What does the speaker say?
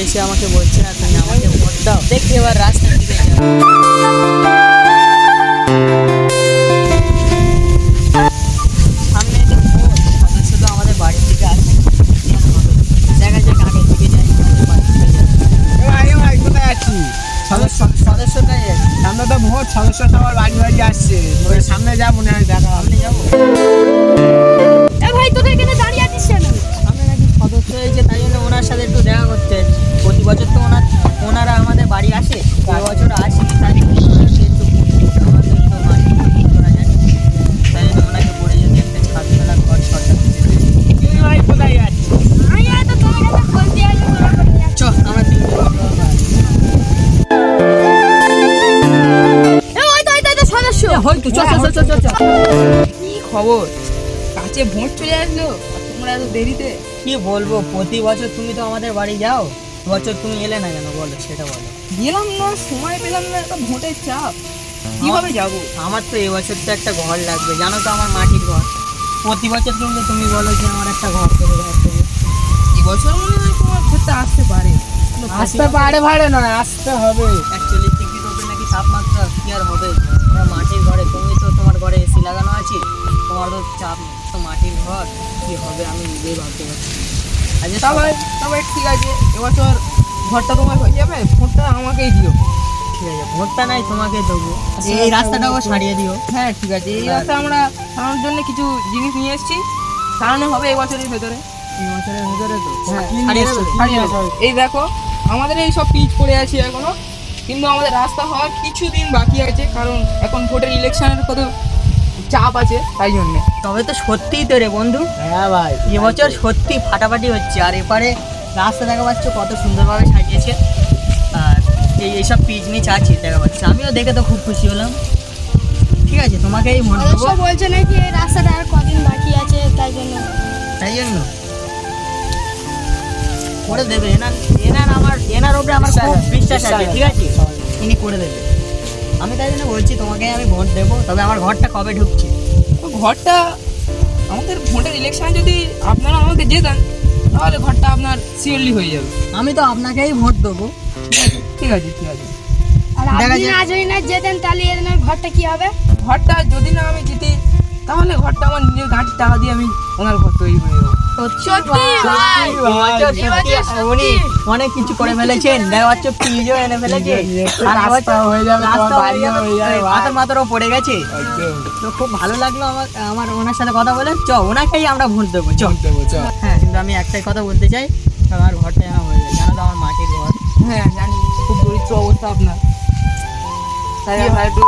এসে আমাকে বলছে না তুমি আমাকে ভোট দাও। দেখি এবার রাস্তার দিকে যাও। সামনে যে ভোট সদস্য তো আমাদের বাড়ির দিকে আসে, দেখা যাক আগের দিকে যাই। ভাই কোথায় আছি? সদস্যটাই আছে সামনে তো ভোট, সদস্য সবার বাড়ি বাড়ি আসছে। সামনে যা মনে হয় দেখা সামনে যাবো। ভাই তোদের এখানে দাঁড়িয়ে আছিস কেন? সামনে নাকি সদস্য হয়েছে, তাই জন্য ওনার সাথে একটু দেখা করতে। প্রতি বছর তো ওনারা আমাদের বাড়ি আসে, এবছর আসি। তাই একটু আমাদের তো মাটি করা জানি, তাই জন্য ওনাকে পড়ে যদি একটা ছাদ ফেলা ঘর সরকার দিতে। ভাই কোথায় আছি? আমি তো তোমার কাছে বলতে আসবো, তোরা করে যাচ্ছিস। চ আমরা তিন ওই তো সদস্য। হয়তো চ চ চ চ চ। কি খবর? কাছে ভোট চলে আসলো আর তোমরা এত দেরিতে? কি বলবো, প্রতি বছর তুমি তো আমাদের বাড়ি যাও, বছর তুমি এলে না কেন বলো, সেটা বলো। গেলাম না, সময় পেলাম না, একটা ভোটের চাপ, কিভাবে যাব? আমার তো এবছর তো একটা ঘর লাগবে, জানো তো আমার মাটির ঘর। প্রতি বছর কিন্তু তুমি বলো যে আমার একটা ঘর করে ঘর দেবে। এবছর মনে হয় তোমার ভোটটা আসতে পারে। আসতে পারে ভাড়ে নয়, আসতে হবে। অ্যাকচুয়ালি টিকিট ওপরে নাকি তাপমাত্রা কি আর হবে, আমার মাটির ঘরে, তুমি তো তোমার ঘরে এসি লাগানো আছে, তোমার তো চাপ নেই। তো মাটির ঘর কি হবে আমি নিজেই ভাবতে পারছি। আচ্ছা তবে ঠিক আছে, এবছর ঘরটা তোমার হয়ে যাবে, ভোটটা আমাকেই দিও। ঠিক আছে, ভোটটা নাই তোমাকে দেবো, এই রাস্তাটাও সারিয়ে দিও। হ্যাঁ ঠিক আছে, এই রাস্তা আমরা সারানোর জন্য কিছু জিনিস নিয়ে এসেছি, সারানো হবে এই বছরের ভেতরে। এই বছরের ভিতরে তো হ্যাঁ, সারিয়ে দেবে? সারিয়ে দেবো। এই দেখো আমাদের এই সব পিচ পড়ে আছে এখনো, কিন্তু আমাদের রাস্তা হওয়ার কিছুদিন বাকি আছে, কারণ এখন ভোটের ইলেকশনের কত চাপ আছে, তাই জন্যে। তবে তো সত্যিই তো রে বন্ধু, হ্যাঁ ভাই, এবছর সত্যি ফাটাফাটি হচ্ছে। আর এপারে রাস্তা দেখা পাচ্ছ কত সুন্দরভাবে সাজিয়েছে, আর এইসব পিচ মিচ আছে দেখা পাচ্ছে, আমিও দেখে তো খুব খুশি হলাম। ঠিক আছে, তোমাকেই মনে দেবো, সদস্য বলছে নাকি এই রাস্তাটা আর কদিন বাকি আছে, তাই জন্য তাই জন্য করে দেবে। এনার ওপরে আমার খুব বিশ্বাস আছে, ঠিক আছে, ইনি করে দেবে। আমি তাই জন্য বলছি তোমাকে আমি ভোট দেবো। তবে আমার ঘরটা কবে ঢুকছে? তো ঘরটা আমাদের ভোটের ইলেকশনে যদি আপনারা আমাকে জেতান, তাহলে ঘরটা আপনার শিওরলি হয়ে যাবে। আমি তো আপনাকেই ভোট দেবো। ঠিক আছে ঠিক আছে। আর দেখা আপনি যাক। না যদি না যেতেন তাহলে এর ঘরটা কি হবে? ঘরটা যদি না আমি জিতি, তাহলে ঘরটা আমার নিজের গাড়ির টাকা দিয়ে আমি ওনার ঘর তৈরি করে দেবো। সত্যি ভাই, উনি অনেক কিছু করে ফেলেছেন, দেখা যাচ্ছে ফ্রিজও এনে ফেলেছে, আর রাস্তা হয়ে যাবে, রাস্তা তোমার বাড়িও হয়ে যাবে ভাই। মাথার মাথারও পড়ে গেছে। তো খুব ভালো লাগলো আমার ওনার সাথে কথা বলে। ওনাকেই আমরা ভোট দেবো। দেবো, চ। হ্যাঁ, কিন্তু আমি একটাই কথা বলতে চাই, আমার ঘরটা যেন হয়ে যায়, জানো তো আমার মাটির ঘর। হ্যাঁ জানি, খুব দরিদ্র অবস্থা আপনার, তাই আমরা একটু